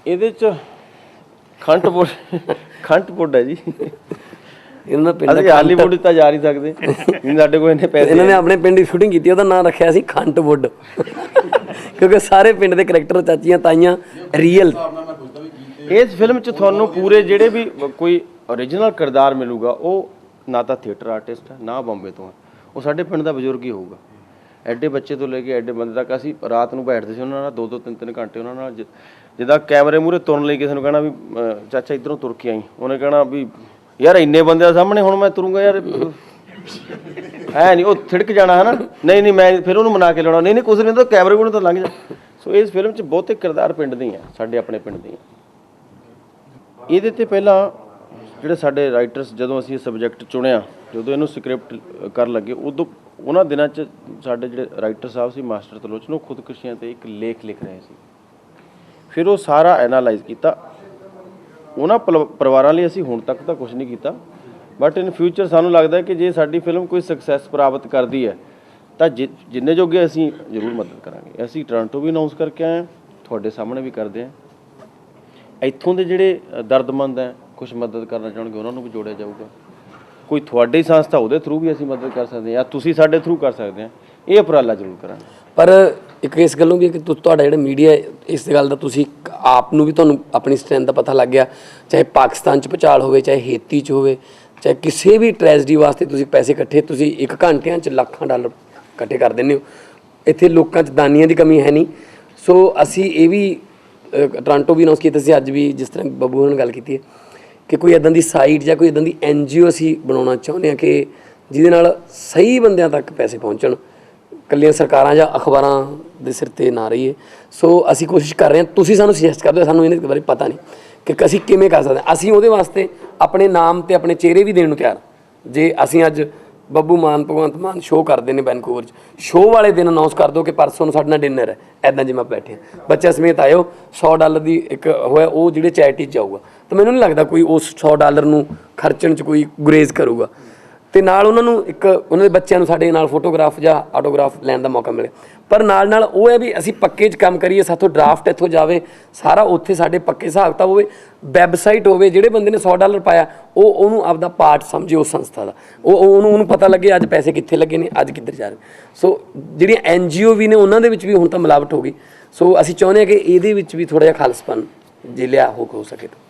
ਇਹਦੇ ਚ ਖੰਡ ਹੈ ਜੀ। ਇਹਨਾਂ ਪਿੰਡ ਅਸੀਂ ਹਾਲੀਵੁੱਡ ਤਾਂ ਜਾ ਨਹੀਂ ਸਕਦੇ, ਸਾਡੇ ਕੋਲ ਇੰਨੇ ਪੈਸੇ। ਇਹਨਾਂ ਨੇ ਆਪਣੇ ਪਿੰਡ ਦੀ ਸ਼ੂਟਿੰਗ ਕੀਤੀ, ਉਹਦਾ ਨਾਂ ਰੱਖਿਆ ਸੀ ਖੰਡਵੁੱਡ, ਕਿਉਂਕਿ ਸਾਰੇ ਪਿੰਡ ਦੇ ਕਰੈਕਟਰ, ਚਾਚੀਆਂ ਤਾਈਆਂ ਰੀਅਲ। ਇਸ ਫਿਲਮ 'ਚ ਤੁਹਾਨੂੰ ਪੂਰੇ ਜਿਹੜੇ ਵੀ ਕੋਈ ਓਰੀਜਨਲ ਕਿਰਦਾਰ ਮਿਲੂਗਾ, ਉਹ ਨਾ ਤਾਂ ਥੀਏਟਰ ਆਰਟਿਸਟ ਹੈ, ਨਾ ਬੰਬੇ ਤੋਂ ਹੈ, ਉਹ ਸਾਡੇ ਪਿੰਡ ਦਾ ਬਜ਼ੁਰਗ ਹੀ ਹੋਊਗਾ। ਐਡੇ ਬੱਚੇ ਤੋਂ ਲੈ ਕੇ ਐਡੇ ਬੰਦੇ ਤੱਕ ਅਸੀਂ ਰਾਤ ਨੂੰ ਬੈਠਦੇ ਸੀ ਉਹਨਾਂ ਨਾਲ 2-2 3-3 ਘੰਟੇ ਉਹਨਾਂ ਨਾਲ। ਜਿੱਦਾਂ ਕੈਮਰੇ ਮੂਹਰੇ ਤੁਰਨ ਲਈ ਕਿਸੇ ਨੂੰ ਕਹਿਣਾ ਵੀ ਚਾਚਾ ਇੱਧਰੋਂ ਤੁਰ ਕੇ ਆਈ, ਉਹਨੇ ਕਹਿਣਾ ਵੀ ਯਾਰ ਇੰਨੇ ਬੰਦਿਆਂ ਸਾਹਮਣੇ ਹੁਣ ਮੈਂ ਤੁਰੂੰਗਾ ਯਾਰ, ਹੈ ਨਹੀਂ, ਉਹ ਥਿੜਕ ਜਾਣਾ ਹੈ ਨਾ, ਨਹੀਂ ਮੈਂ ਫਿਰ ਉਹਨੂੰ ਮਨਾ ਕੇ ਲਾਉਣਾ, ਨਹੀਂ ਕੁਛ ਨਹੀਂ ਤਾਂ ਕੈਮਰੇ ਕੋਲ ਤਾਂ ਲੰਘ ਜਾ। ਸੋ ਇਸ ਫਿਲਮ 'ਚ ਬਹੁਤੇ ਕਿਰਦਾਰ ਪਿੰਡ ਦੇ ਹੀ ਆ, ਸਾਡੇ ਆਪਣੇ ਪਿੰਡ ਦੇ ਹੀ। ਇਹਦੇ 'ਤੇ ਪਹਿਲਾਂ ਜਿਹੜੇ ਸਾਡੇ ਰਾਈਟਰਸ, ਜਦੋਂ ਅਸੀਂ ਇਹ ਸਬਜੈਕਟ ਚੁਣਿਆ, ਜਦੋਂ ਇਹਨੂੰ ਸਕ੍ਰਿਪਟ ਕਰਨ ਲੱਗੇ, ਉਦੋਂ ਉਹਨਾਂ ਦਿਨਾਂ 'ਚ ਸਾਡੇ ਜਿਹੜੇ ਰਾਈਟਰ ਸਾਹਿਬ ਸੀ ਮਾਸਟਰ ਤਲੋਚਨ, ਉਹ ਖੁਦਕੁਸ਼ੀਆਂ 'ਤੇ ਇੱਕ ਲੇਖ ਲਿਖ ਰਹੇ ਸੀ। ਫਿਰ ਉਹ ਸਾਰਾ ਐਨਾਲਾਈਜ਼ ਕੀਤਾ। ਉਹਨਾਂ ਪਰਿਵਾਰਾਂ ਲਈ ਅਸੀਂ ਹੁਣ ਤੱਕ ਤਾਂ ਕੁਝ ਨਹੀਂ ਕੀਤਾ, ਬਟ ਇਨ ਫਿਊਚਰ ਸਾਨੂੰ ਲੱਗਦਾ ਕਿ ਜੇ ਸਾਡੀ ਫਿਲਮ ਕੋਈ ਸਕਸੈਸ ਪ੍ਰਾਪਤ ਕਰਦੀ ਹੈ ਤਾਂ ਜਿੰਨੇ ਜੋਗੇ ਅਸੀਂ ਜ਼ਰੂਰ ਮਦਦ ਕਰਾਂਗੇ। ਅਸੀਂ ਟੋਰਾਂਟੋ ਵੀ ਅਨਾਊਂਸ ਕਰਕੇ ਆਏ ਹਾਂ, ਤੁਹਾਡੇ ਸਾਹਮਣੇ ਵੀ ਕਰਦੇ ਹਾਂ। ਇੱਥੋਂ ਦੇ ਜਿਹੜੇ ਦਰਦਮੰਦ ਹੈ, ਕੁਛ ਮਦਦ ਕਰਨਾ ਚਾਹੁੰਗੇ, ਉਹਨਾਂ ਨੂੰ ਵੀ ਜੋੜਿਆ ਜਾਊਗਾ। ਕੋਈ ਤੁਹਾਡੀ ਸੰਸਥਾ, ਉਹਦੇ ਥਰੂ ਵੀ ਅਸੀਂ ਮਦਦ ਕਰ ਸਕਦੇ ਹਾਂ, ਜਾਂ ਤੁਸੀਂ ਸਾਡੇ ਥਰੂ ਕਰ ਸਕਦੇ ਹਾਂ। ਇਹ ਉਪਰਾਲਾ ਜ਼ਰੂਰ ਕਰਾਂਗੇ। ਪਰ ਇੱਕ ਇਸ ਗੱਲੋਂ ਵੀ ਕਿ ਤੁਹਾਡਾ ਜਿਹੜਾ ਮੀਡੀਆ, ਇਸ ਗੱਲ ਦਾ ਤੁਸੀਂ ਆਪ ਨੂੰ ਵੀ, ਤੁਹਾਨੂੰ ਆਪਣੀ ਸਟਰੈਂਥ ਦਾ ਪਤਾ ਲੱਗ ਗਿਆ, ਚਾਹੇ ਪਾਕਿਸਤਾਨ 'ਚ ਭੁਚਾਲ ਹੋਵੇ, ਚਾਹੇ ਹੇਤੀ 'ਚ ਹੋਵੇ, ਚਾਹੇ ਕਿਸੇ ਵੀ ਟ੍ਰੈਜਡੀ ਵਾਸਤੇ ਤੁਸੀਂ ਪੈਸੇ ਇਕੱਠੇ, ਤੁਸੀਂ 1 ਘੰਟਿਆਂ 'ਚ ਲੱਖਾਂ ਡਾਲਰ ਇਕੱਠੇ ਕਰ ਦਿੰਦੇ ਹੋ। ਇੱਥੇ ਲੋਕਾਂ ਚ ਦਾਨੀਆਂ ਦੀ ਕਮੀ ਹੈ ਨਹੀਂ। ਸੋ ਅਸੀਂ ਇਹ ਵੀ ਟੋਰਾਂਟੋ ਵੀ ਅਨਾਉਂਸ ਕੀਤਾ ਸੀ, ਅੱਜ ਵੀ ਜਿਸ ਤਰ੍ਹਾਂ ਬੱਬੂ ਹੋਰਾਂ ਨੇ ਗੱਲ ਕੀਤੀ ਹੈ ਕਿ ਕੋਈ ਇੱਦਾਂ ਦੀ ਸਾਈਟ ਜਾਂ ਕੋਈ ਇੱਦਾਂ ਦੀ NGO ਅਸੀਂ ਬਣਾਉਣਾ ਚਾਹੁੰਦੇ ਹਾਂ ਕਿ ਜਿਹਦੇ ਨਾਲ ਸਹੀ ਬੰਦਿਆਂ ਤੱਕ ਪੈਸੇ ਪਹੁੰਚਣ, ਇਕੱਲੀਆਂ ਸਰਕਾਰਾਂ ਜਾਂ ਅਖਬਾਰਾਂ ਦੇ ਸਿਰ 'ਤੇ ਨਾ ਰਹੀਏ। ਸੋ ਅਸੀਂ ਕੋਸ਼ਿਸ਼ ਕਰ ਰਹੇ ਹਾਂ, ਤੁਸੀਂ ਸਾਨੂੰ ਸੁਜੈਸਟ ਕਰਦੇ ਹੋ, ਸਾਨੂੰ ਇਹਦੇ ਬਾਰੇ ਪਤਾ ਨਹੀਂ ਕਿ ਅਸੀਂ ਕਿਵੇਂ ਕਰ ਸਕਦੇ ਹਾਂ। ਅਸੀਂ ਉਹਦੇ ਵਾਸਤੇ ਆਪਣੇ ਨਾਮ ਅਤੇ ਆਪਣੇ ਚਿਹਰੇ ਵੀ ਦੇਣ ਨੂੰ ਤਿਆਰ। ਜੇ ਅਸੀਂ ਅੱਜ ਬੱਬੂ ਮਾਨ, ਭਗਵੰਤ ਮਾਨ ਸ਼ੋਅ ਕਰਦੇ ਨੇ ਵੈਨਕੂਵਰ 'ਚ, ਸ਼ੋਅ ਵਾਲੇ ਦਿਨ ਅਨਾਊਂਸ ਕਰ ਦਿਓ ਕਿ ਪਰਸੋਂ ਨੂੰ ਸਾਡੇ ਨਾਲ ਡਿਨਰ ਹੈ, ਇੱਦਾਂ ਜਿਵੇਂ ਬੈਠੇ ਹਾਂ, ਬੱਚਿਆਂ ਸਮੇਤ ਆਇਓ, $100 ਦੀ ਇੱਕ ਹੋਇਆ, ਉਹ ਜਿਹੜੇ ਚੈਰਿਟੀ 'ਚ ਜਾਊਗਾ। ਤਾਂ ਮੈਨੂੰ ਨਹੀਂ ਲੱਗਦਾ ਕੋਈ ਉਸ $100 ਨੂੰ ਖਰਚਣ 'ਚ ਕੋਈ ਗੁਰੇਜ਼ ਕਰੂਗਾ। ਅਤੇ ਨਾਲ ਉਹਨਾਂ ਨੂੰ ਇੱਕ ਉਹਨਾਂ ਦੇ ਬੱਚਿਆਂ ਨੂੰ ਸਾਡੇ ਨਾਲ ਫੋਟੋਗ੍ਰਾਫ ਜਾਂ ਆਟੋਗ੍ਰਾਫ ਲੈਣ ਦਾ ਮੌਕਾ ਮਿਲੇ। ਪਰ ਨਾਲ ਉਹ ਹੈ ਵੀ ਅਸੀਂ ਪੱਕੇ 'ਚ ਕੰਮ ਕਰੀਏ, ਸਾਥੋਂ ਡਰਾਫਟ ਇੱਥੋਂ ਜਾਵੇ, ਸਾਰਾ ਉੱਥੇ ਸਾਡੇ ਪੱਕੇ ਹਿਸਾਬ ਕਿਤਾਬ ਹੋਵੇ, ਵੈਬਸਾਈਟ ਹੋਵੇ, ਜਿਹੜੇ ਬੰਦੇ ਨੇ $100 ਪਾਇਆ ਉਹਨੂੰ ਆਪਦਾ ਪਾਰਟ ਸਮਝੇ ਉਸ ਸੰਸਥਾ ਦਾ, ਉਹਨੂੰ ਪਤਾ ਲੱਗੇ ਅੱਜ ਪੈਸੇ ਕਿੱਥੇ ਲੱਗੇ ਨੇ, ਅੱਜ ਕਿੱਧਰ ਜਾ ਰਹੇ। ਸੋ ਜਿਹੜੀਆਂ NGO ਵੀ ਨੇ, ਉਹਨਾਂ ਦੇ ਵਿੱਚ ਵੀ ਹੁਣ ਤਾਂ ਮਿਲਾਵਟ ਹੋ ਗਈ। ਸੋ ਅਸੀਂ ਚਾਹੁੰਦੇ ਹਾਂ ਕਿ ਇਹਦੇ ਵਿੱਚ ਵੀ ਥੋੜ੍ਹਾ ਜਿਹਾ ਖਾਲਸਪਨ ਜੇ ਲਿਆ ਹੋ ਸਕੇ ਤਾਂ।